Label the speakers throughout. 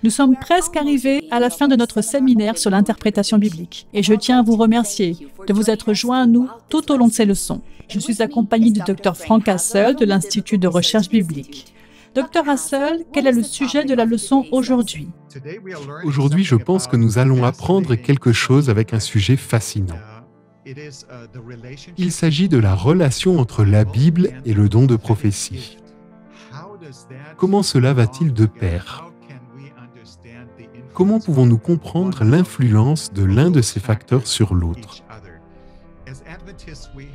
Speaker 1: Nous sommes presque arrivés à la fin de notre séminaire sur l'interprétation biblique et je tiens à vous remercier de vous être joints à nous tout au long de ces leçons. Je suis accompagnée du Dr Frank Hassel de l'Institut de recherche biblique. Dr Hassel, quel est le sujet de la leçon aujourd'hui?
Speaker 2: Aujourd'hui, je pense que nous allons apprendre quelque chose avec un sujet fascinant. Il s'agit de la relation entre la Bible et le don de prophétie. Comment cela va-t-il de pair? Comment pouvons-nous comprendre l'influence de l'un de ces facteurs sur l'autre?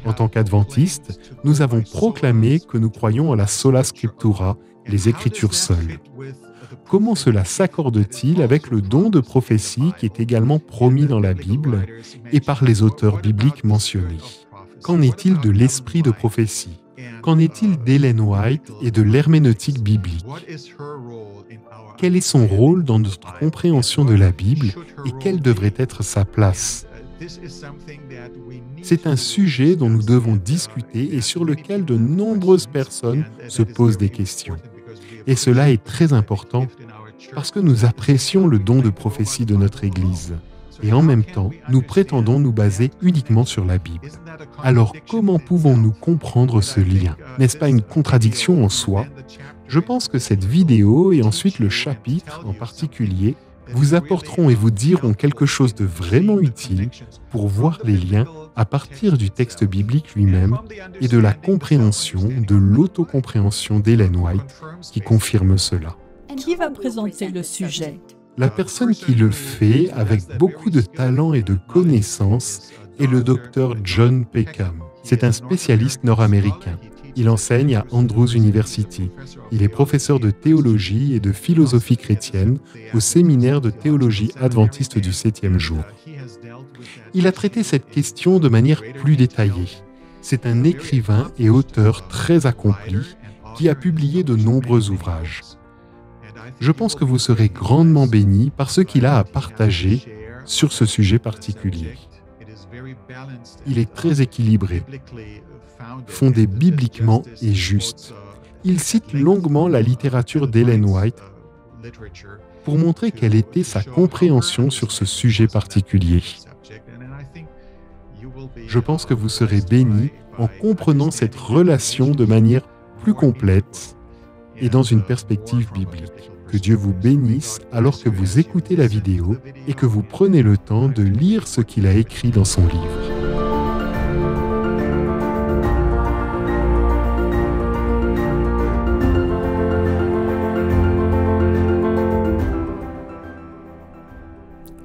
Speaker 2: En tant qu'adventistes, nous avons proclamé que nous croyons à la sola scriptura, les Écritures seules. Comment cela s'accorde-t-il avec le don de prophétie qui est également promis dans la Bible et par les auteurs bibliques mentionnés? Qu'en est-il de l'esprit de prophétie? Qu'en est-il d'Ellen White et de l'herméneutique biblique? Quel est son rôle dans notre compréhension de la Bible et quelle devrait être sa place? C'est un sujet dont nous devons discuter et sur lequel de nombreuses personnes se posent des questions. Et cela est très important parce que nous apprécions le don de prophétie de notre Église. Et en même temps, nous prétendons nous baser uniquement sur la Bible. Alors, comment pouvons-nous comprendre ce lien? N'est-ce pas une contradiction en soi? Je pense que cette vidéo et ensuite le chapitre en particulier vous apporteront et vous diront quelque chose de vraiment utile pour voir les liens à partir du texte biblique lui-même et de la compréhension, de l'autocompréhension d'Ellen White qui confirme cela.
Speaker 1: Qui va présenter le sujet?
Speaker 2: La personne qui le fait avec beaucoup de talent et de connaissances est le docteur John Peckham. C'est un spécialiste nord-américain. Il enseigne à Andrews University. Il est professeur de théologie et de philosophie chrétienne au séminaire de théologie adventiste du 7e jour. Il a traité cette question de manière plus détaillée. C'est un écrivain et auteur très accompli qui a publié de nombreux ouvrages. Je pense que vous serez grandement bénis par ce qu'il a à partager sur ce sujet particulier. Il est très équilibré, fondé bibliquement et juste. Il cite longuement la littérature d'Ellen White pour montrer quelle était sa compréhension sur ce sujet particulier. Je pense que vous serez bénis en comprenant cette relation de manière plus complète et dans une perspective biblique. Que Dieu vous bénisse alors que vous écoutez la vidéo et que vous prenez le temps de lire ce qu'il a écrit dans son livre.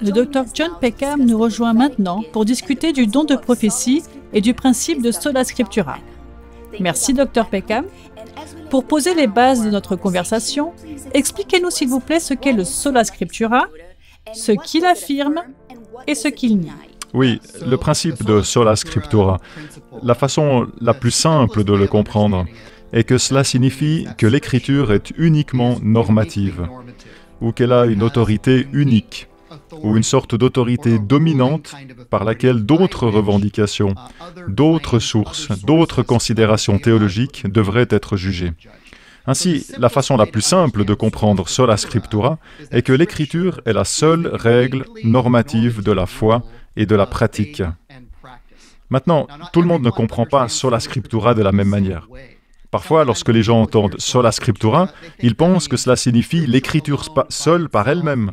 Speaker 1: Le Dr John Peckham nous rejoint maintenant pour discuter du don de prophétie et du principe de sola scriptura. Merci Dr Peckham. Pour poser les bases de notre conversation, expliquez-nous s'il vous plaît ce qu'est le sola scriptura, ce qu'il affirme et ce qu'il nie.
Speaker 3: Oui, le principe de sola scriptura, la façon la plus simple de le comprendre est que cela signifie que l'écriture est uniquement normative, ou qu'elle a une autorité unique, ou une sorte d'autorité dominante par laquelle d'autres revendications, d'autres sources, d'autres considérations théologiques devraient être jugées. Ainsi, la façon la plus simple de comprendre sola scriptura est que l'écriture est la seule règle normative de la foi et de la pratique. Maintenant, tout le monde ne comprend pas sola scriptura de la même manière. Parfois, lorsque les gens entendent sola scriptura, ils pensent que cela signifie l'écriture seule par elle-même.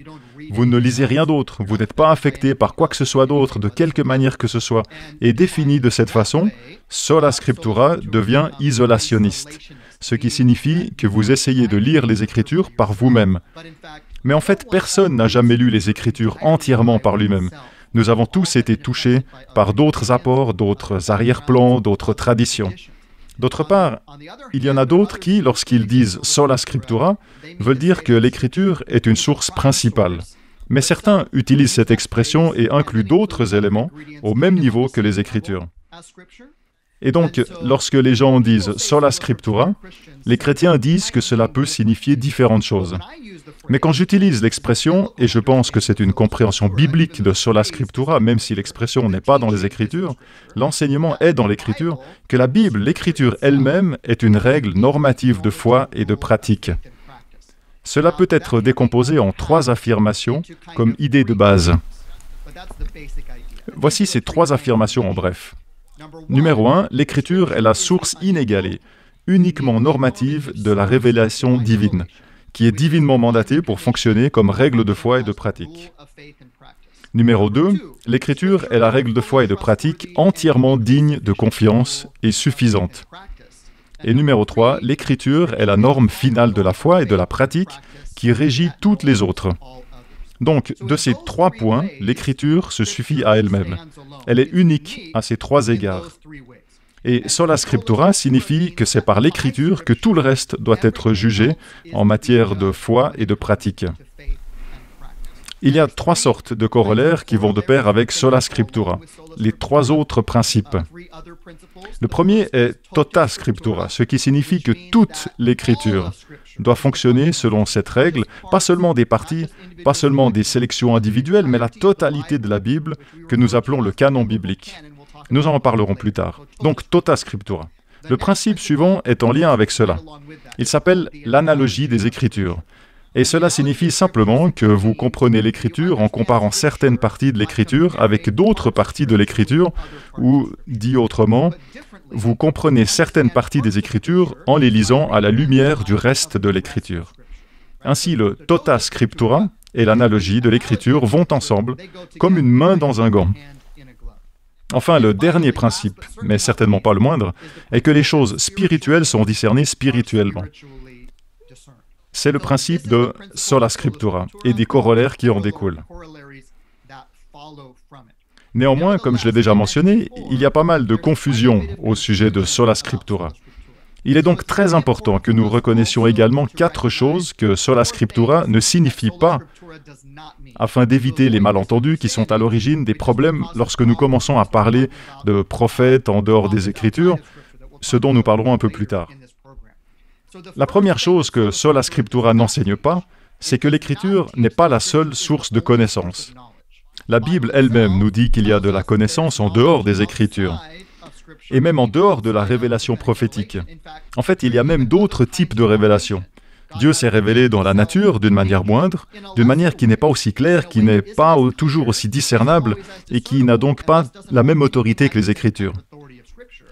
Speaker 3: Vous ne lisez rien d'autre, vous n'êtes pas affecté par quoi que ce soit d'autre, de quelque manière que ce soit. Et défini de cette façon, sola scriptura devient isolationniste, ce qui signifie que vous essayez de lire les Écritures par vous-même. Mais en fait, personne n'a jamais lu les Écritures entièrement par lui-même. Nous avons tous été touchés par d'autres apports, d'autres arrière-plans, d'autres traditions. D'autre part, il y en a d'autres qui, lorsqu'ils disent sola scriptura, veulent dire que l'écriture est une source principale. Mais certains utilisent cette expression et incluent d'autres éléments au même niveau que les Écritures. Et donc, lorsque les gens disent sola scriptura, les chrétiens disent que cela peut signifier différentes choses. Mais quand j'utilise l'expression, et je pense que c'est une compréhension biblique de sola scriptura, même si l'expression n'est pas dans les Écritures, l'enseignement est dans l'Écriture, que la Bible, l'Écriture elle-même, est une règle normative de foi et de pratique. Cela peut être décomposé en 3 affirmations comme idée de base. Voici ces 3 affirmations en bref. Numéro 1, l'Écriture est la source inégalée, uniquement normative de la révélation divine, qui est divinement mandatée pour fonctionner comme règle de foi et de pratique. Numéro 2, l'Écriture est la règle de foi et de pratique entièrement digne de confiance et suffisante. Et numéro 3, l'Écriture est la norme finale de la foi et de la pratique qui régit toutes les autres. Donc, de ces 3 points, l'Écriture se suffit à elle-même. Elle est unique à ces 3 égards. Et sola scriptura signifie que c'est par l'Écriture que tout le reste doit être jugé en matière de foi et de pratique. Il y a 3 sortes de corollaires qui vont de pair avec sola scriptura, les 3 autres principes. Le premier est tota scriptura, ce qui signifie que toute l'Écriture doit fonctionner selon cette règle, pas seulement des parties, pas seulement des sélections individuelles, mais la totalité de la Bible que nous appelons le canon biblique. Nous en reparlerons plus tard. Donc, tota scriptura. Le principe suivant est en lien avec cela. Il s'appelle l'analogie des Écritures. Et cela signifie simplement que vous comprenez l'Écriture en comparant certaines parties de l'Écriture avec d'autres parties de l'Écriture, ou, dit autrement, vous comprenez certaines parties des Écritures en les lisant à la lumière du reste de l'Écriture. Ainsi, le tota scriptura et l'analogie de l'Écriture vont ensemble, comme une main dans un gant. Enfin, le dernier principe, mais certainement pas le moindre, est que les choses spirituelles sont discernées spirituellement. C'est le principe de sola scriptura et des corollaires qui en découlent. Néanmoins, comme je l'ai déjà mentionné, il y a pas mal de confusion au sujet de sola scriptura. Il est donc très important que nous reconnaissions également 4 choses que sola scriptura ne signifie pas, afin d'éviter les malentendus qui sont à l'origine des problèmes lorsque nous commençons à parler de prophètes en dehors des Écritures, ce dont nous parlerons un peu plus tard. La première chose que sola scriptura n'enseigne pas, c'est que l'Écriture n'est pas la seule source de connaissance. La Bible elle-même nous dit qu'il y a de la connaissance en dehors des Écritures, et même en dehors de la révélation prophétique. En fait, il y a même d'autres types de révélations. Dieu s'est révélé dans la nature d'une manière moindre, d'une manière qui n'est pas aussi claire, qui n'est pas toujours aussi discernable, et qui n'a donc pas la même autorité que les Écritures.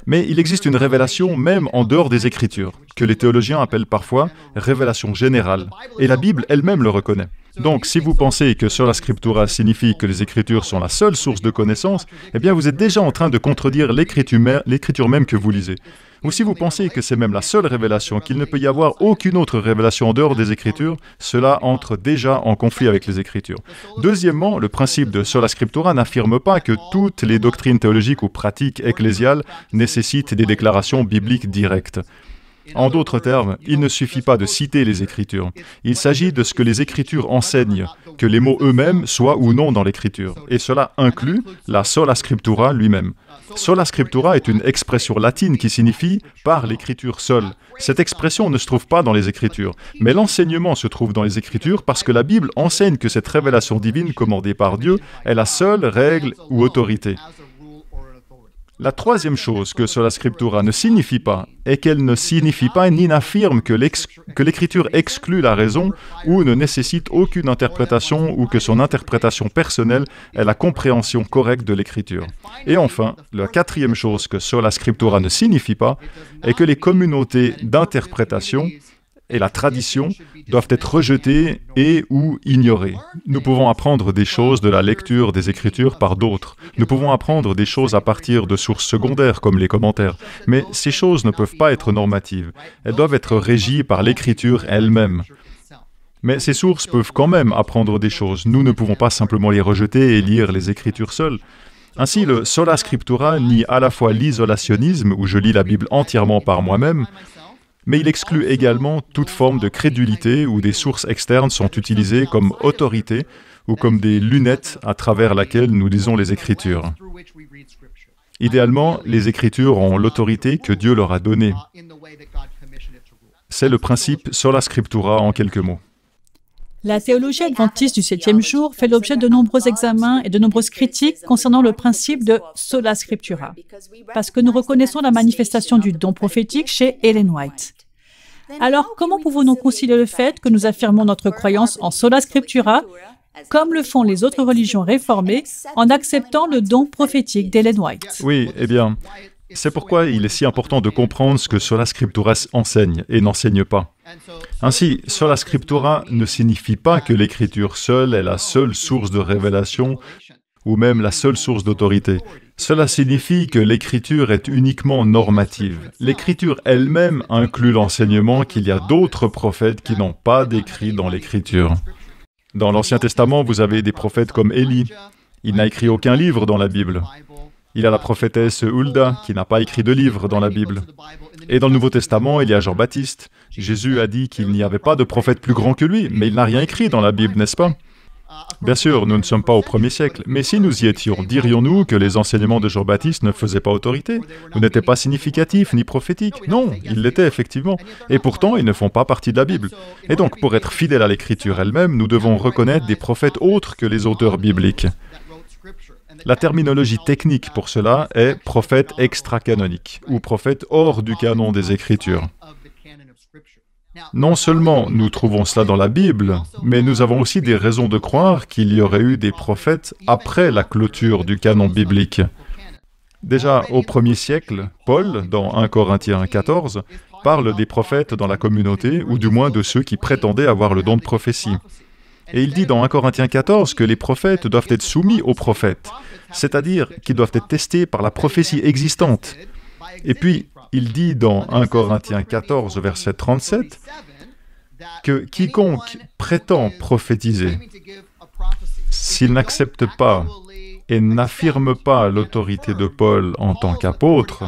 Speaker 3: Mais il existe une révélation même en dehors des Écritures, que les théologiens appellent parfois révélation générale, et la Bible elle-même le reconnaît. Donc, si vous pensez que sola scriptura signifie que les Écritures sont la seule source de connaissance, eh bien vous êtes déjà en train de contredire l'Écriture même que vous lisez. Ou si vous pensez que c'est même la seule révélation, qu'il ne peut y avoir aucune autre révélation en dehors des Écritures, cela entre déjà en conflit avec les Écritures. Deuxièmement, le principe de sola scriptura n'affirme pas que toutes les doctrines théologiques ou pratiques ecclésiales nécessitent des déclarations bibliques directes. En d'autres termes, il ne suffit pas de citer les Écritures. Il s'agit de ce que les Écritures enseignent, que les mots eux-mêmes soient ou non dans l'Écriture. Et cela inclut la sola scriptura lui-même. Sola scriptura est une expression latine qui signifie « par l'Écriture seule ». Cette expression ne se trouve pas dans les Écritures, mais l'enseignement se trouve dans les Écritures parce que la Bible enseigne que cette révélation divine commandée par Dieu est la seule règle ou autorité. La troisième chose que sola scriptura ne signifie pas est qu'elle ne signifie pas ni n'affirme que l'Écriture exclut la raison ou ne nécessite aucune interprétation ou que son interprétation personnelle est la compréhension correcte de l'Écriture. Et enfin, la quatrième chose que sola scriptura ne signifie pas est que les communautés d'interprétation et la tradition doivent être rejetées et ou ignorées. Nous pouvons apprendre des choses de la lecture des Écritures par d'autres. Nous pouvons apprendre des choses à partir de sources secondaires comme les commentaires. Mais ces choses ne peuvent pas être normatives. Elles doivent être régies par l'Écriture elle-même. Mais ces sources peuvent quand même apprendre des choses. Nous ne pouvons pas simplement les rejeter et lire les Écritures seules. Ainsi, le sola scriptura nie à la fois l'isolationnisme, où je lis la Bible entièrement par moi-même, mais il exclut également toute forme de crédulité où des sources externes sont utilisées comme autorité ou comme des lunettes à travers laquelle nous lisons les Écritures. Idéalement, les Écritures ont l'autorité que Dieu leur a donnée. C'est le principe sola scriptura en quelques mots.
Speaker 1: La théologie adventiste du 7e jour fait l'objet de nombreux examens et de nombreuses critiques concernant le principe de sola scriptura, parce que nous reconnaissons la manifestation du don prophétique chez Ellen White. Alors, comment pouvons-nous concilier le fait que nous affirmons notre croyance en sola scriptura, comme le font les autres religions réformées, en acceptant le don prophétique d'Ellen White?
Speaker 3: Oui, eh bien, c'est pourquoi il est si important de comprendre ce que sola scriptura enseigne et n'enseigne pas. Ainsi, sola scriptura ne signifie pas que l'Écriture seule est la seule source de révélation ou même la seule source d'autorité. Cela signifie que l'Écriture est uniquement normative. L'Écriture elle-même inclut l'enseignement qu'il y a d'autres prophètes qui n'ont pas d'écrit dans l'Écriture. Dans l'Ancien Testament, vous avez des prophètes comme Élie. Il n'a écrit aucun livre dans la Bible. Il y a la prophétesse Hulda, qui n'a pas écrit de livre dans la Bible. Et dans le Nouveau Testament, il y a Jean-Baptiste. Jésus a dit qu'il n'y avait pas de prophète plus grand que lui, mais il n'a rien écrit dans la Bible, n'est-ce pas? Bien sûr, nous ne sommes pas au 1er siècle, mais si nous y étions, dirions-nous que les enseignements de Jean-Baptiste ne faisaient pas autorité, ou n'étaient pas significatifs ni prophétiques? Non, ils l'étaient effectivement, et pourtant ils ne font pas partie de la Bible. Et donc, pour être fidèles à l'Écriture elle-même, nous devons reconnaître des prophètes autres que les auteurs bibliques. La terminologie technique pour cela est prophète extra-canonique, ou prophète hors du canon des Écritures. Non seulement nous trouvons cela dans la Bible, mais nous avons aussi des raisons de croire qu'il y aurait eu des prophètes après la clôture du canon biblique. Déjà au 1er siècle, Paul, dans 1 Corinthiens 14, parle des prophètes dans la communauté, ou du moins de ceux qui prétendaient avoir le don de prophétie. Et il dit dans 1 Corinthiens 14 que les prophètes doivent être soumis aux prophètes, c'est-à-dire qu'ils doivent être testés par la prophétie existante. Et puis, il dit dans 1 Corinthiens 14, verset 37, que quiconque prétend prophétiser, s'il n'accepte pas et n'affirme pas l'autorité de Paul en tant qu'apôtre,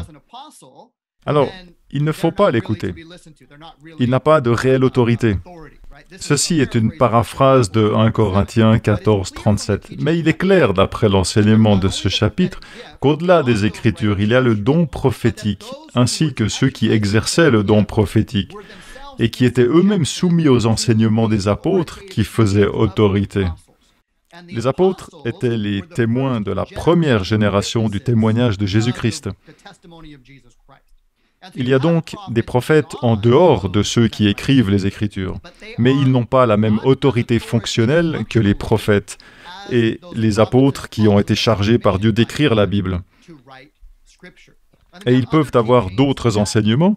Speaker 3: alors il ne faut pas l'écouter. Il n'a pas de réelle autorité. Ceci est une paraphrase de 1 Corinthiens 14, 37, mais il est clair d'après l'enseignement de ce chapitre qu'au-delà des Écritures, il y a le don prophétique, ainsi que ceux qui exerçaient le don prophétique, et qui étaient eux-mêmes soumis aux enseignements des apôtres qui faisaient autorité. Les apôtres étaient les témoins de la première génération du témoignage de Jésus-Christ. Il y a donc des prophètes en dehors de ceux qui écrivent les Écritures, mais ils n'ont pas la même autorité fonctionnelle que les prophètes et les apôtres qui ont été chargés par Dieu d'écrire la Bible. Et ils peuvent avoir d'autres enseignements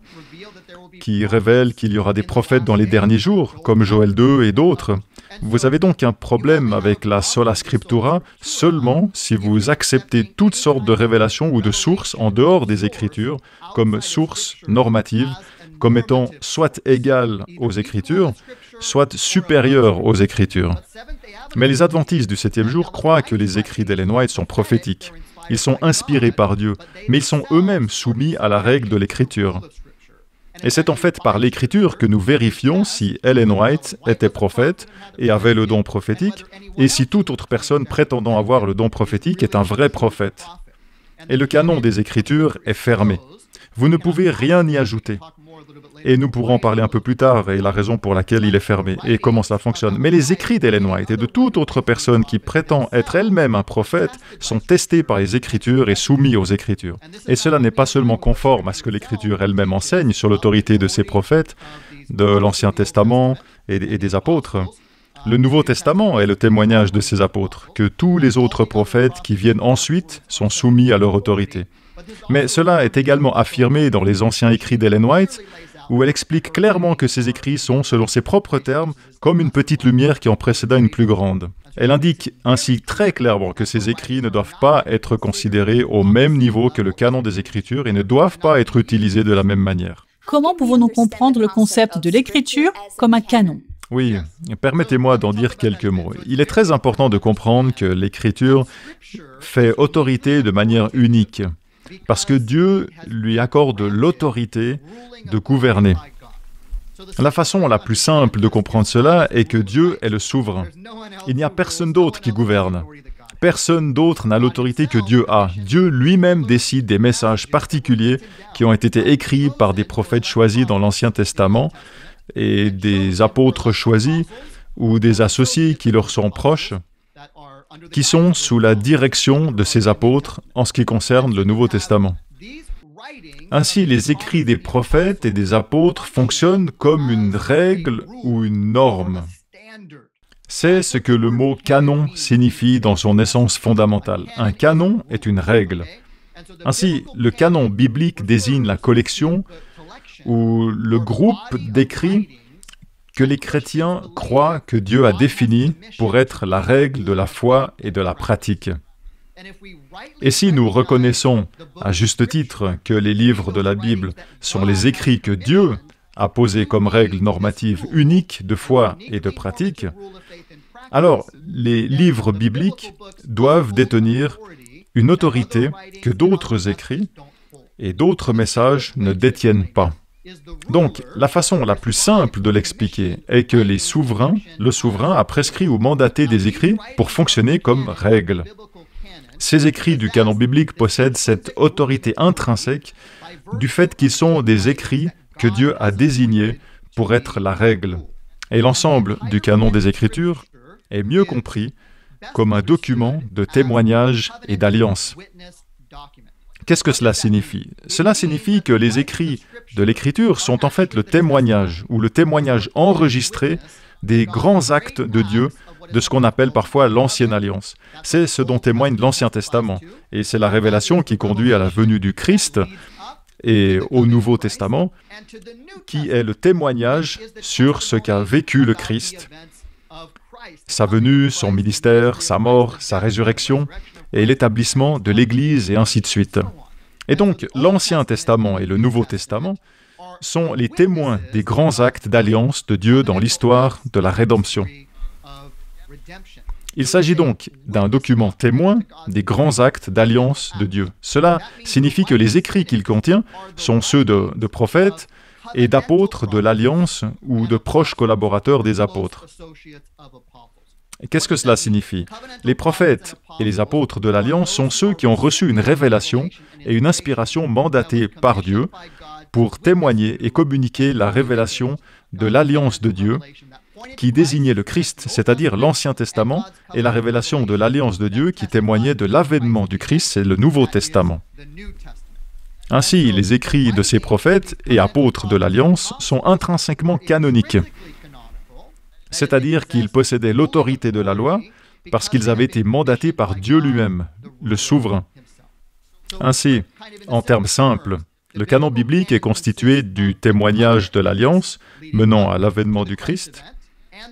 Speaker 3: qui révèlent qu'il y aura des prophètes dans les derniers jours, comme Joël 2 et d'autres. Vous avez donc un problème avec la sola scriptura seulement si vous acceptez toutes sortes de révélations ou de sources en dehors des Écritures, comme sources normatives, comme étant soit égales aux Écritures, soit supérieures aux Écritures. Mais les adventistes du 7e jour croient que les écrits d'Ellen White sont prophétiques. Ils sont inspirés par Dieu, mais ils sont eux-mêmes soumis à la règle de l'Écriture. Et c'est en fait par l'Écriture que nous vérifions si Ellen White était prophète et avait le don prophétique, et si toute autre personne prétendant avoir le don prophétique est un vrai prophète. Et le canon des Écritures est fermé. Vous ne pouvez rien y ajouter. Et nous pourrons en parler un peu plus tard, et la raison pour laquelle il est fermé, et comment ça fonctionne. Mais les écrits d'Ellen White et de toute autre personne qui prétend être elle-même un prophète sont testés par les Écritures et soumis aux Écritures. Et cela n'est pas seulement conforme à ce que l'Écriture elle-même enseigne sur l'autorité de ses prophètes, de l'Ancien Testament et des apôtres. Le Nouveau Testament est le témoignage de ces apôtres, que tous les autres prophètes qui viennent ensuite sont soumis à leur autorité. Mais cela est également affirmé dans les anciens écrits d'Ellen White, où elle explique clairement que ces écrits sont, selon ses propres termes, comme une petite lumière qui en précéda une plus grande. Elle indique ainsi très clairement que ces écrits ne doivent pas être considérés au même niveau que le canon des Écritures et ne doivent pas être utilisés de la même manière.
Speaker 1: Comment pouvons-nous comprendre le concept de l'Écriture comme un canon?
Speaker 3: Oui, permettez-moi d'en dire quelques mots. Il est très important de comprendre que l'Écriture fait autorité de manière unique, parce que Dieu lui accorde l'autorité de gouverner. La façon la plus simple de comprendre cela est que Dieu est le souverain. Il n'y a personne d'autre qui gouverne. Personne d'autre n'a l'autorité que Dieu a. Dieu lui-même décide des messages particuliers qui ont été écrits par des prophètes choisis dans l'Ancien Testament et des apôtres choisis ou des associés qui leur sont proches, qui sont sous la direction de ces apôtres en ce qui concerne le Nouveau Testament. Ainsi, les écrits des prophètes et des apôtres fonctionnent comme une règle ou une norme. C'est ce que le mot canon signifie dans son essence fondamentale. Un canon est une règle. Ainsi, le canon biblique désigne la collection ou le groupe d'écrits que les chrétiens croient que Dieu a défini pour être la règle de la foi et de la pratique. Et si nous reconnaissons, à juste titre, que les livres de la Bible sont les écrits que Dieu a posés comme règle normative unique de foi et de pratique, alors les livres bibliques doivent détenir une autorité que d'autres écrits et d'autres messages ne détiennent pas. Donc, la façon la plus simple de l'expliquer est que le souverain a prescrit ou mandaté des écrits pour fonctionner comme règle. Ces écrits du canon biblique possèdent cette autorité intrinsèque du fait qu'ils sont des écrits que Dieu a désignés pour être la règle. Et l'ensemble du canon des Écritures est mieux compris comme un document de témoignage et d'alliance. Qu'est-ce que cela signifie? Cela signifie que les écrits de l'Écriture sont en fait le témoignage, ou le témoignage enregistré des grands actes de Dieu, de ce qu'on appelle parfois l'Ancienne Alliance. C'est ce dont témoigne l'Ancien Testament, et c'est la révélation qui conduit à la venue du Christ et au Nouveau Testament, qui est le témoignage sur ce qu'a vécu le Christ, sa venue, son ministère, sa mort, sa résurrection, et l'établissement de l'Église, et ainsi de suite. Et donc, l'Ancien Testament et le Nouveau Testament sont les témoins des grands actes d'alliance de Dieu dans l'histoire de la rédemption. Il s'agit donc d'un document témoin des grands actes d'alliance de Dieu. Cela signifie que les écrits qu'il contient sont ceux de prophètes et d'apôtres de l'Alliance ou de proches collaborateurs des apôtres. Et qu'est-ce que cela signifie? Les prophètes et les apôtres de l'Alliance sont ceux qui ont reçu une révélation et une inspiration mandatée par Dieu pour témoigner et communiquer la révélation de l'Alliance de Dieu qui désignait le Christ, c'est-à-dire l'Ancien Testament, et la révélation de l'Alliance de Dieu qui témoignait de l'avènement du Christ, c'est le Nouveau Testament. Ainsi, les écrits de ces prophètes et apôtres de l'Alliance sont intrinsèquement canoniques, c'est-à-dire qu'ils possédaient l'autorité de la loi parce qu'ils avaient été mandatés par Dieu lui-même, le souverain. Ainsi, en termes simples, le canon biblique est constitué du témoignage de l'Alliance menant à l'avènement du Christ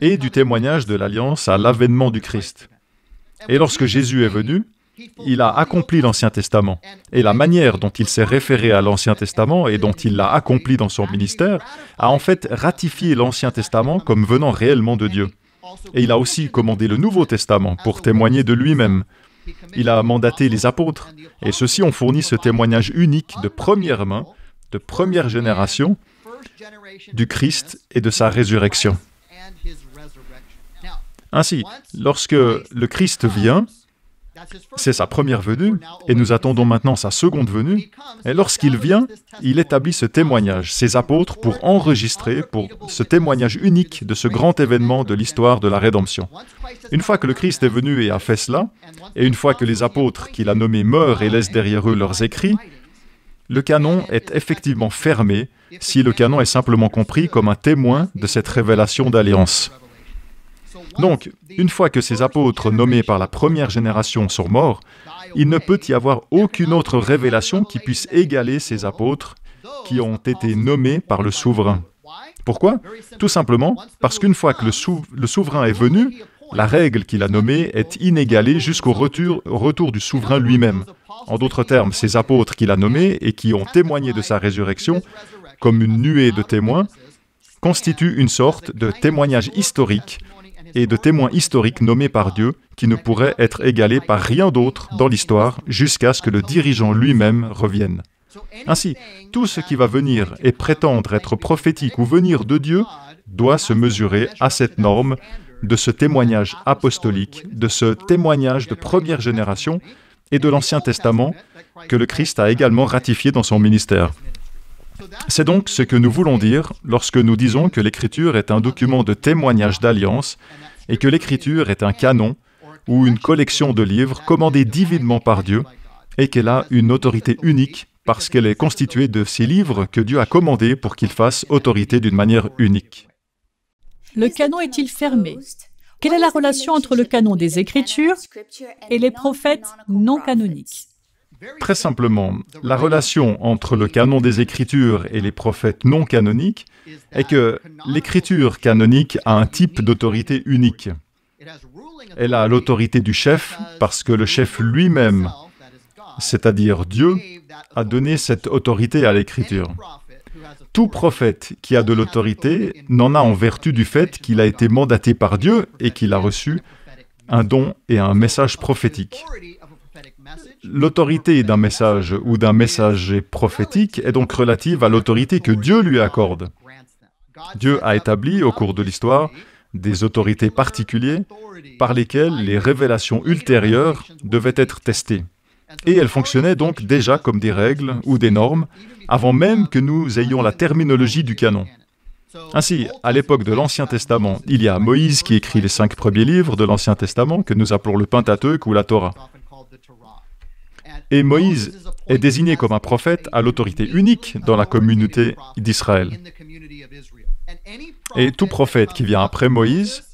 Speaker 3: et du témoignage de l'Alliance à l'avènement du Christ. Et lorsque Jésus est venu, il a accompli l'Ancien Testament. Et la manière dont il s'est référé à l'Ancien Testament et dont il l'a accompli dans son ministère a en fait ratifié l'Ancien Testament comme venant réellement de Dieu. Et il a aussi commandé le Nouveau Testament pour témoigner de lui-même. Il a mandaté les apôtres, et ceux-ci ont fourni ce témoignage unique de première main, de première génération, du Christ et de sa résurrection. Ainsi, lorsque le Christ vient, c'est sa première venue, et nous attendons maintenant sa seconde venue, et lorsqu'il vient, il établit ce témoignage, ses apôtres, pour enregistrer, pour ce témoignage unique de ce grand événement de l'histoire de la rédemption. Une fois que le Christ est venu et a fait cela, et une fois que les apôtres qu'il a nommés meurent et laissent derrière eux leurs écrits, le canon est effectivement fermé si le canon est simplement compris comme un témoin de cette révélation d'alliance. Donc, une fois que ces apôtres nommés par la première génération sont morts, il ne peut y avoir aucune autre révélation qui puisse égaler ces apôtres qui ont été nommés par le souverain. Pourquoi? Tout simplement parce qu'une fois que le souverain est venu, la règle qu'il a nommée est inégalée jusqu'au retour du souverain lui-même. En d'autres termes, ces apôtres qu'il a nommés et qui ont témoigné de sa résurrection, comme une nuée de témoins, constituent une sorte de témoignage historique et de témoins historiques nommés par Dieu qui ne pourraient être égalés par rien d'autre dans l'histoire jusqu'à ce que le dirigeant lui-même revienne. Ainsi, tout ce qui va venir et prétendre être prophétique ou venir de Dieu doit se mesurer à cette norme de ce témoignage apostolique, de ce témoignage de première génération et de l'Ancien Testament que le Christ a également ratifié dans son ministère. C'est donc ce que nous voulons dire lorsque nous disons que l'Écriture est un document de témoignage d'alliance et que l'Écriture est un canon ou une collection de livres commandés divinement par Dieu et qu'elle a une autorité unique parce qu'elle est constituée de ces livres que Dieu a commandés pour qu'ils fassent autorité d'une manière unique.
Speaker 1: Le canon est-il fermé? Quelle est la relation entre le canon des Écritures et les prophètes non canoniques?
Speaker 3: Très simplement, la relation entre le canon des Écritures et les prophètes non canoniques est que l'Écriture canonique a un type d'autorité unique. Elle a l'autorité du chef parce que le chef lui-même, c'est-à-dire Dieu, a donné cette autorité à l'Écriture. Tout prophète qui a de l'autorité n'en a en vertu du fait qu'il a été mandaté par Dieu et qu'il a reçu un don et un message prophétique. L'autorité d'un message ou d'un messager prophétique est donc relative à l'autorité que Dieu lui accorde. Dieu a établi au cours de l'histoire des autorités particulières par lesquelles les révélations ultérieures devaient être testées. Et elles fonctionnaient donc déjà comme des règles ou des normes avant même que nous ayons la terminologie du canon. Ainsi, à l'époque de l'Ancien Testament, il y a Moïse qui écrit les 5 premiers livres de l'Ancien Testament que nous appelons le Pentateuque ou la Torah. Et Moïse est désigné comme un prophète à l'autorité unique dans la communauté d'Israël. Et tout prophète qui vient après Moïse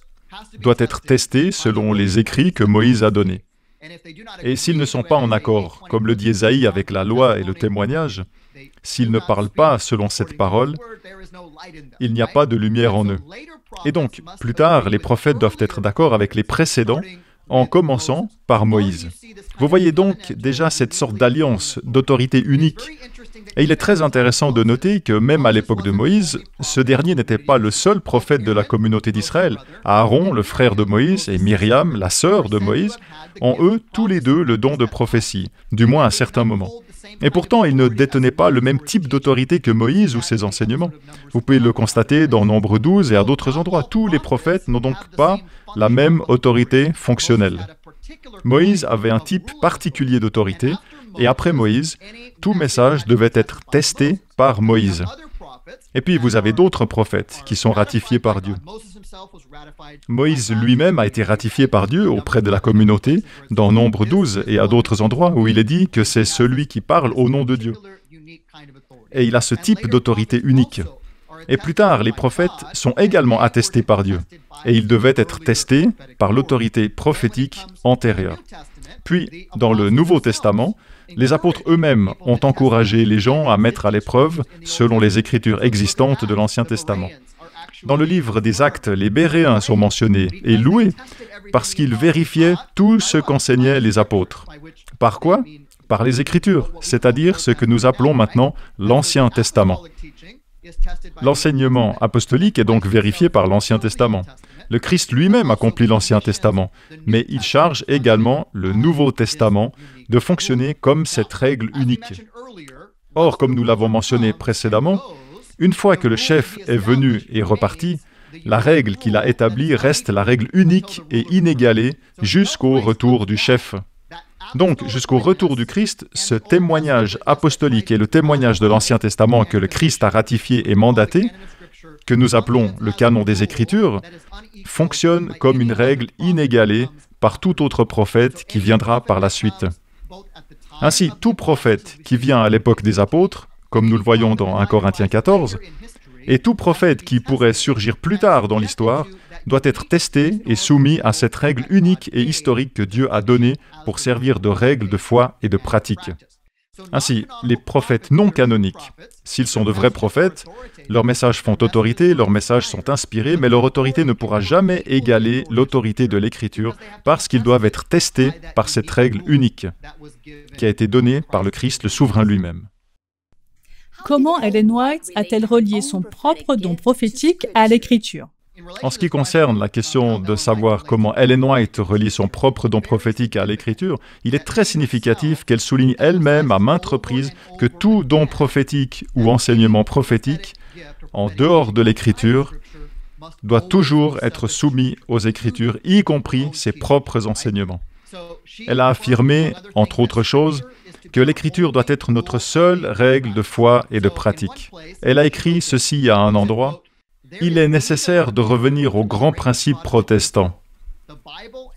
Speaker 3: doit être testé selon les écrits que Moïse a donnés. Et s'ils ne sont pas en accord, comme le dit Ésaïe avec la loi et le témoignage, s'ils ne parlent pas selon cette parole, il n'y a pas de lumière en eux. Et donc, plus tard, les prophètes doivent être d'accord avec les précédents, en commençant par Moïse. Vous voyez donc déjà cette sorte d'alliance, d'autorité unique. Et il est très intéressant de noter que même à l'époque de Moïse, ce dernier n'était pas le seul prophète de la communauté d'Israël. Aaron, le frère de Moïse, et Myriam, la sœur de Moïse, ont eux, tous les deux, le don de prophétie, du moins à certains moments. Et pourtant, ils ne détenaient pas le même type d'autorité que Moïse ou ses enseignements. Vous pouvez le constater dans Nombre 12 et à d'autres endroits. Tous les prophètes n'ont donc pas la même autorité fonctionnelle. Moïse avait un type particulier d'autorité, et après Moïse, tout message devait être testé par Moïse. Et puis vous avez d'autres prophètes qui sont ratifiés par Dieu. Moïse lui-même a été ratifié par Dieu auprès de la communauté dans Nombre 12 et à d'autres endroits où il est dit que c'est celui qui parle au nom de Dieu. Et il a ce type d'autorité unique. Et plus tard, les prophètes sont également attestés par Dieu. Et ils devaient être testés par l'autorité prophétique antérieure. Puis, dans le Nouveau Testament, les apôtres eux-mêmes ont encouragé les gens à mettre à l'épreuve selon les écritures existantes de l'Ancien Testament. Dans le livre des Actes, les Béréens sont mentionnés et loués parce qu'ils vérifiaient tout ce qu'enseignaient les apôtres. Par quoi? Par les Écritures, c'est-à-dire ce que nous appelons maintenant l'Ancien Testament. L'enseignement apostolique est donc vérifié par l'Ancien Testament. Le Christ lui-même accomplit l'Ancien Testament, mais il charge également le Nouveau Testament de fonctionner comme cette règle unique. Or, comme nous l'avons mentionné précédemment, une fois que le chef est venu et reparti, la règle qu'il a établie reste la règle unique et inégalée jusqu'au retour du chef. Donc, jusqu'au retour du Christ, ce témoignage apostolique et le témoignage de l'Ancien Testament que le Christ a ratifié et mandaté, que nous appelons le canon des Écritures, fonctionne comme une règle inégalée par tout autre prophète qui viendra par la suite. Ainsi, tout prophète qui vient à l'époque des apôtres, comme nous le voyons dans 1 Corinthiens 14, et tout prophète qui pourrait surgir plus tard dans l'histoire, doit être testé et soumis à cette règle unique et historique que Dieu a donnée pour servir de règle de foi et de pratique. Ainsi, les prophètes non canoniques, s'ils sont de vrais prophètes, leurs messages font autorité, leurs messages sont inspirés, mais leur autorité ne pourra jamais égaler l'autorité de l'Écriture parce qu'ils doivent être testés par cette règle unique qui a été donnée par le Christ, le souverain lui-même.
Speaker 1: Comment Ellen White a-t-elle relié son propre don prophétique à l'Écriture?
Speaker 3: En ce qui concerne la question de savoir comment Ellen White relie son propre don prophétique à l'Écriture, il est très significatif qu'elle souligne elle-même à maintes reprises que tout don prophétique ou enseignement prophétique, en dehors de l'Écriture, doit toujours être soumis aux Écritures, y compris ses propres enseignements. Elle a affirmé, entre autres choses, que l'Écriture doit être notre seule règle de foi et de pratique. Elle a écrit ceci à un endroit: « Il est nécessaire de revenir aux grands principes protestants,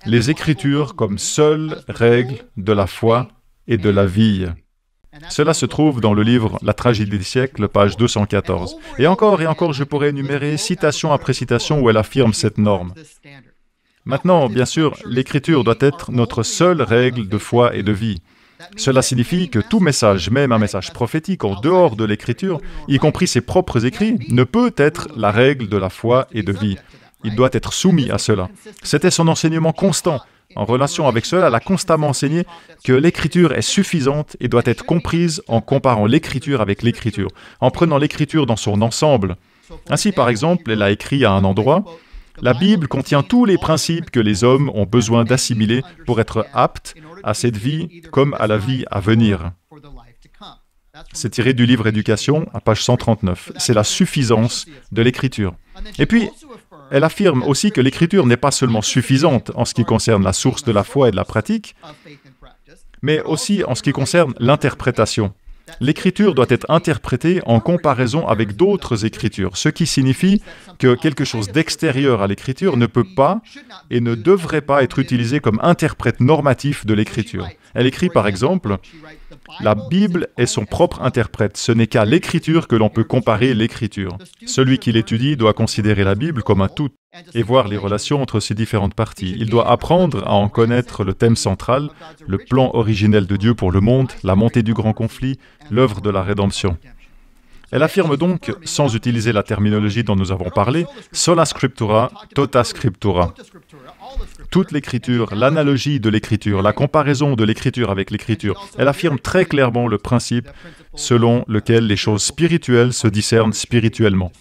Speaker 3: les Écritures comme seule règle de la foi et de la vie. » Cela se trouve dans le livre La tragédie des siècles, page 214. Et encore, je pourrais énumérer citation après citation où elle affirme cette norme. Maintenant, bien sûr, l'Écriture doit être notre seule règle de foi et de vie. Cela signifie que tout message, même un message prophétique en dehors de l'Écriture, y compris ses propres écrits, ne peut être la règle de la foi et de vie. Il doit être soumis à cela. C'était son enseignement constant. En relation avec cela, elle a constamment enseigné que l'Écriture est suffisante et doit être comprise en comparant l'Écriture avec l'Écriture, en prenant l'Écriture dans son ensemble. Ainsi, par exemple, elle a écrit à un endroit « La Bible contient tous les principes que les hommes ont besoin d'assimiler pour être aptes à cette vie comme à la vie à venir. » C'est tiré du livre Éducation, à page 139. C'est la suffisance de l'Écriture. Et puis, elle affirme aussi que l'Écriture n'est pas seulement suffisante en ce qui concerne la source de la foi et de la pratique, mais aussi en ce qui concerne l'interprétation. L'Écriture doit être interprétée en comparaison avec d'autres Écritures, ce qui signifie que quelque chose d'extérieur à l'Écriture ne peut pas et ne devrait pas être utilisé comme interprète normatif de l'Écriture. Elle écrit par exemple « La Bible est son propre interprète, ce n'est qu'à l'Écriture que l'on peut comparer l'Écriture. Celui qui l'étudie doit considérer la Bible comme un tout et voir les relations entre ses différentes parties. Il doit apprendre à en connaître le thème central, le plan originel de Dieu pour le monde, la montée du grand conflit, l'œuvre de la rédemption. » Elle affirme donc, sans utiliser la terminologie dont nous avons parlé, « sola scriptura, tota scriptura ». Toute l'Écriture, l'analogie de l'Écriture, la comparaison de l'Écriture avec l'Écriture, elle affirme très clairement le principe selon lequel les choses spirituelles se discernent spirituellement.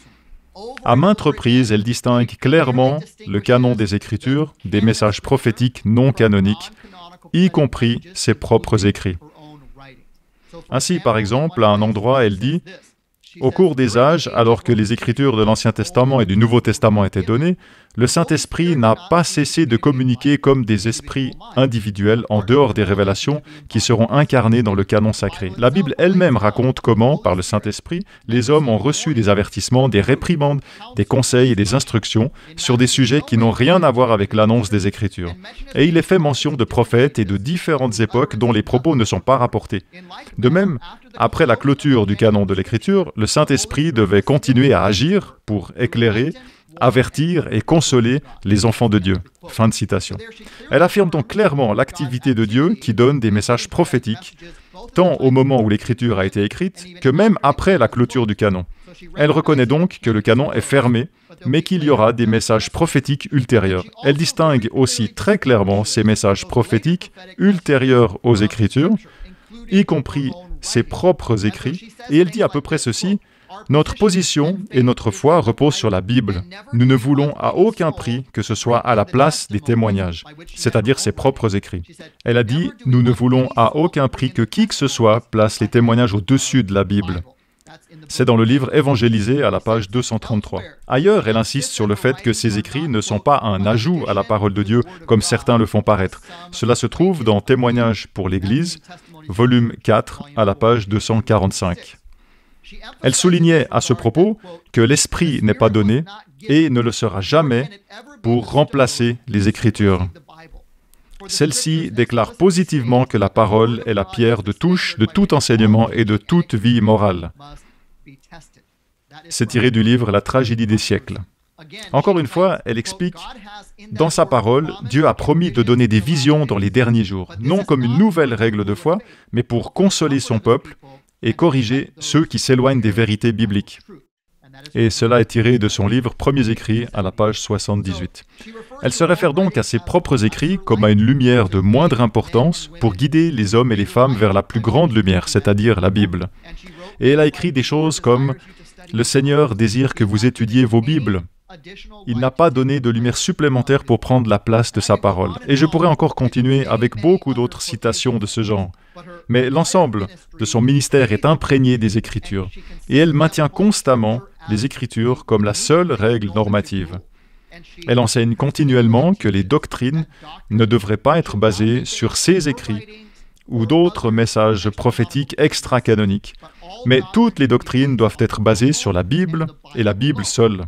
Speaker 3: À maintes reprises, elle distingue clairement le canon des Écritures des messages prophétiques non canoniques, y compris ses propres écrits. Ainsi, par exemple, à un endroit, elle dit « Au cours des âges, alors que les Écritures de l'Ancien Testament et du Nouveau Testament étaient données, le Saint-Esprit n'a pas cessé de communiquer comme des esprits individuels en dehors des révélations qui seront incarnées dans le canon sacré. La Bible elle-même raconte comment, par le Saint-Esprit, les hommes ont reçu des avertissements, des réprimandes, des conseils et des instructions sur des sujets qui n'ont rien à voir avec l'annonce des Écritures. Et il est fait mention de prophètes et de différentes époques dont les propos ne sont pas rapportés. De même, après la clôture du canon de l'Écriture, le Saint-Esprit devait continuer à agir pour éclairer, avertir et consoler les enfants de Dieu. Fin de citation. Elle affirme donc clairement l'activité de Dieu qui donne des messages prophétiques, tant au moment où l'Écriture a été écrite, que même après la clôture du canon. Elle reconnaît donc que le canon est fermé, mais qu'il y aura des messages prophétiques ultérieurs. Elle distingue aussi très clairement ces messages prophétiques ultérieurs aux Écritures, y compris ses propres écrits, et elle dit à peu près ceci: notre position et notre foi reposent sur la Bible. Nous ne voulons à aucun prix que ce soit à la place des témoignages, c'est-à-dire ses propres écrits. Elle a dit, nous ne voulons à aucun prix que qui que ce soit place les témoignages au-dessus de la Bible. C'est dans le livre Évangélisé à la page 233. Ailleurs, elle insiste sur le fait que ces écrits ne sont pas un ajout à la parole de Dieu, comme certains le font paraître. Cela se trouve dans Témoignages pour l'Église, volume 4, à la page 245. Elle soulignait à ce propos que l'Esprit n'est pas donné et ne le sera jamais pour remplacer les Écritures. Celle-ci déclare positivement que la parole est la pierre de touche de tout enseignement et de toute vie morale. C'est tiré du livre La tragédie des siècles. Encore une fois, elle explique, dans sa parole, Dieu a promis de donner des visions dans les derniers jours, non comme une nouvelle règle de foi, mais pour consoler son peuple et corriger ceux qui s'éloignent des vérités bibliques. Et cela est tiré de son livre Premiers écrits à la page 78. Elle se réfère donc à ses propres écrits comme à une lumière de moindre importance pour guider les hommes et les femmes vers la plus grande lumière, c'est-à-dire la Bible. Et elle a écrit des choses comme « Le Seigneur désire que vous étudiez vos Bibles ». Il n'a pas donné de lumière supplémentaire pour prendre la place de sa parole. Et je pourrais encore continuer avec beaucoup d'autres citations de ce genre. Mais l'ensemble de son ministère est imprégné des Écritures. Et elle maintient constamment les Écritures comme la seule règle normative. Elle enseigne continuellement que les doctrines ne devraient pas être basées sur ses écrits ou d'autres messages prophétiques extra-canoniques. Mais toutes les doctrines doivent être basées sur la Bible et la Bible seule.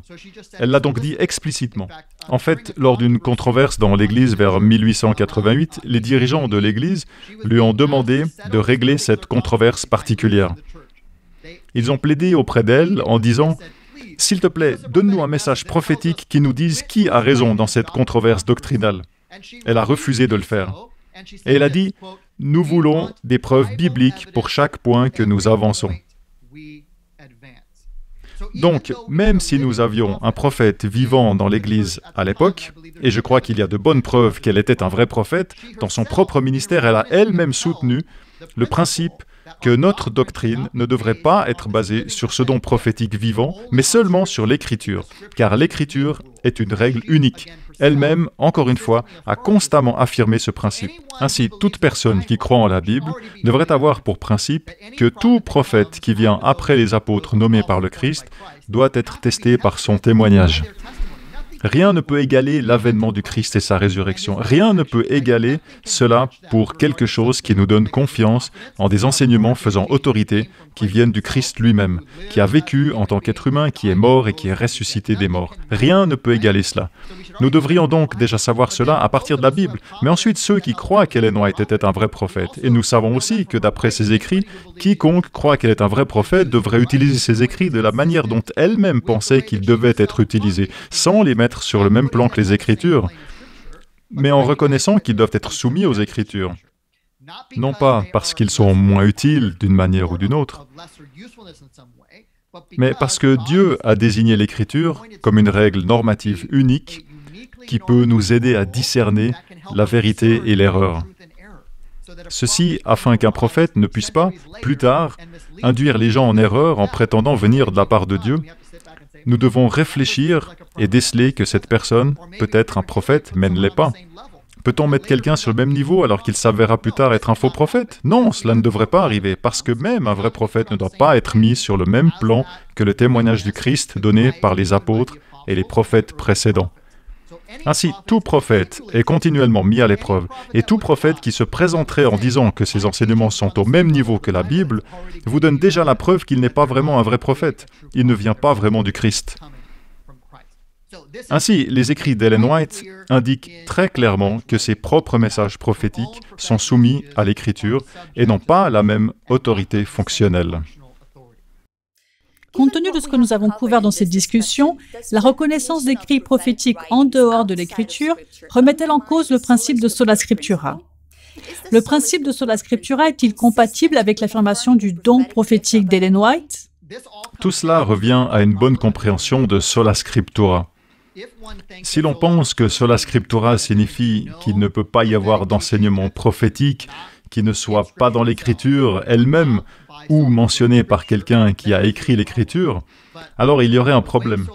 Speaker 3: Elle l'a donc dit explicitement. En fait, lors d'une controverse dans l'Église vers 1888, les dirigeants de l'Église lui ont demandé de régler cette controverse particulière. Ils ont plaidé auprès d'elle en disant « S'il te plaît, donne-nous un message prophétique qui nous dise qui a raison dans cette controverse doctrinale. » Elle a refusé de le faire. Et elle a dit « Nous voulons des preuves bibliques pour chaque point que nous avançons. » Donc, même si nous avions un prophète vivant dans l'Église à l'époque, et je crois qu'il y a de bonnes preuves qu'elle était un vrai prophète, dans son propre ministère, elle a elle-même soutenu le principe que notre doctrine ne devrait pas être basée sur ce don prophétique vivant, mais seulement sur l'Écriture, car l'Écriture est une règle unique. Elle-même, encore une fois, a constamment affirmé ce principe. Ainsi, toute personne qui croit en la Bible devrait avoir pour principe que tout prophète qui vient après les apôtres nommés par le Christ doit être testé par son témoignage. Rien ne peut égaler l'avènement du Christ et sa résurrection. Rien ne peut égaler cela pour quelque chose qui nous donne confiance en des enseignements faisant autorité qui viennent du Christ lui-même, qui a vécu en tant qu'être humain, qui est mort et qui est ressuscité des morts. Rien ne peut égaler cela. Nous devrions donc déjà savoir cela à partir de la Bible, mais ensuite ceux qui croient qu'Ellen White était un vrai prophète. Et nous savons aussi que d'après ses écrits, quiconque croit qu'elle est un vrai prophète devrait utiliser ses écrits de la manière dont elle-même pensait qu'ils devaient être utilisés, sans les mettre sur le même plan que les Écritures, mais en reconnaissant qu'ils doivent être soumis aux Écritures. Non pas parce qu'ils sont moins utiles d'une manière ou d'une autre, mais parce que Dieu a désigné l'Écriture comme une règle normative unique qui peut nous aider à discerner la vérité et l'erreur. Ceci afin qu'un prophète ne puisse pas, plus tard, induire les gens en erreur en prétendant venir de la part de Dieu. Nous devons réfléchir et déceler que cette personne peut être un prophète, mais ne l'est pas. Peut-on mettre quelqu'un sur le même niveau alors qu'il s'avérera plus tard être un faux prophète? Non, cela ne devrait pas arriver, parce que même un vrai prophète ne doit pas être mis sur le même plan que le témoignage du Christ donné par les apôtres et les prophètes précédents. Ainsi, tout prophète est continuellement mis à l'épreuve, et tout prophète qui se présenterait en disant que ses enseignements sont au même niveau que la Bible, vous donne déjà la preuve qu'il n'est pas vraiment un vrai prophète. Il ne vient pas vraiment du Christ. Ainsi, les écrits d'Ellen White indiquent très clairement que ses propres messages prophétiques sont soumis à l'Écriture et n'ont pas la même autorité fonctionnelle.
Speaker 1: Compte tenu de ce que nous avons couvert dans cette discussion, la reconnaissance d'écrits prophétiques en dehors de l'Écriture remet-elle en cause le principe de sola scriptura? Le principe de sola scriptura est-il compatible avec l'affirmation du don prophétique d'Ellen White?
Speaker 3: Tout cela revient à une bonne compréhension de sola scriptura. Si l'on pense que sola scriptura signifie qu'il ne peut pas y avoir d'enseignement prophétique qui ne soit pas dans l'Écriture elle-même ou mentionné par quelqu'un qui a écrit l'Écriture, alors il y aurait un problème.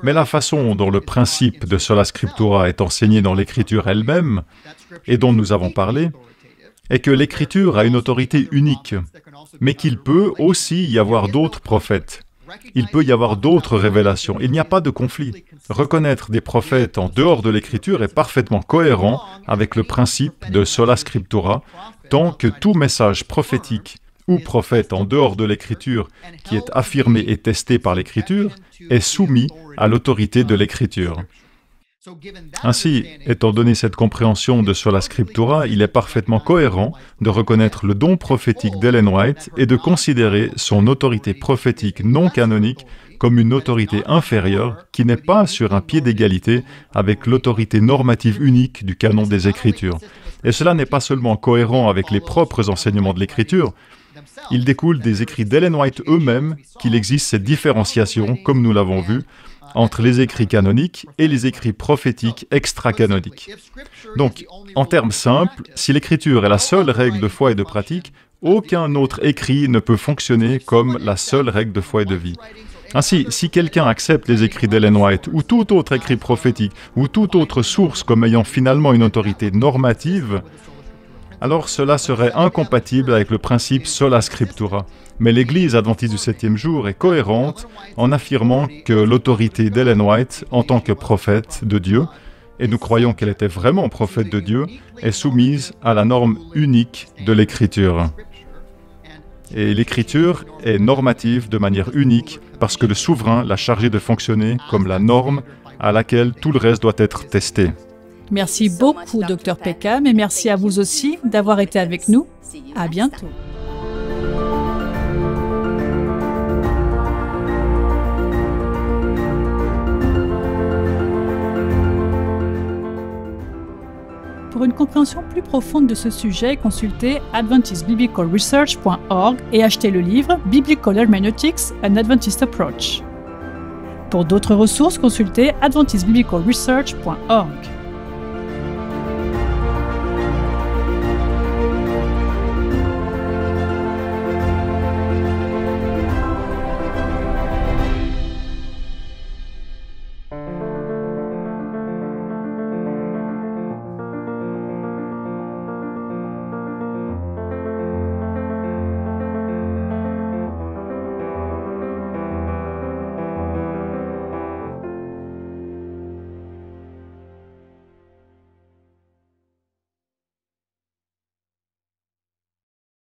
Speaker 3: Mais la façon dont le principe de sola scriptura est enseigné dans l'Écriture elle-même, et dont nous avons parlé, est que l'Écriture a une autorité unique, mais qu'il peut aussi y avoir d'autres prophètes. Il peut y avoir d'autres révélations. Il n'y a pas de conflit. Reconnaître des prophètes en dehors de l'Écriture est parfaitement cohérent avec le principe de sola scriptura, tant que tout message prophétique ou prophète en dehors de l'Écriture qui est affirmé et testé par l'Écriture est soumis à l'autorité de l'Écriture. Ainsi, étant donné cette compréhension de sola scriptura, il est parfaitement cohérent de reconnaître le don prophétique d'Ellen White et de considérer son autorité prophétique non canonique comme une autorité inférieure qui n'est pas sur un pied d'égalité avec l'autorité normative unique du canon des Écritures. Et cela n'est pas seulement cohérent avec les propres enseignements de l'Écriture, il découle des écrits d'Ellen White eux-mêmes qu'il existe cette différenciation, comme nous l'avons vu, entre les écrits canoniques et les écrits prophétiques extra-canoniques. Donc, en termes simples, si l'Écriture est la seule règle de foi et de pratique, aucun autre écrit ne peut fonctionner comme la seule règle de foi et de vie. Ainsi, si quelqu'un accepte les écrits d'Ellen White ou tout autre écrit prophétique ou toute autre source comme ayant finalement une autorité normative, alors cela serait incompatible avec le principe sola scriptura. Mais l'Église adventiste du septième jour est cohérente en affirmant que l'autorité d'Ellen White en tant que prophète de Dieu et nous croyons qu'elle était vraiment prophète de Dieu, est soumise à la norme unique de l'Écriture. Et l'Écriture est normative de manière unique parce que le souverain l'a chargée de fonctionner comme la norme à laquelle tout le reste doit être testé.
Speaker 1: Merci beaucoup, Dr Peckham, et merci à vous aussi d'avoir été avec nous. À bientôt. Pour une compréhension plus profonde de ce sujet, consultez adventistbiblicalresearch.org et achetez le livre Biblical Hermeneutics, An Adventist Approach. Pour d'autres ressources, consultez adventistbiblicalresearch.org.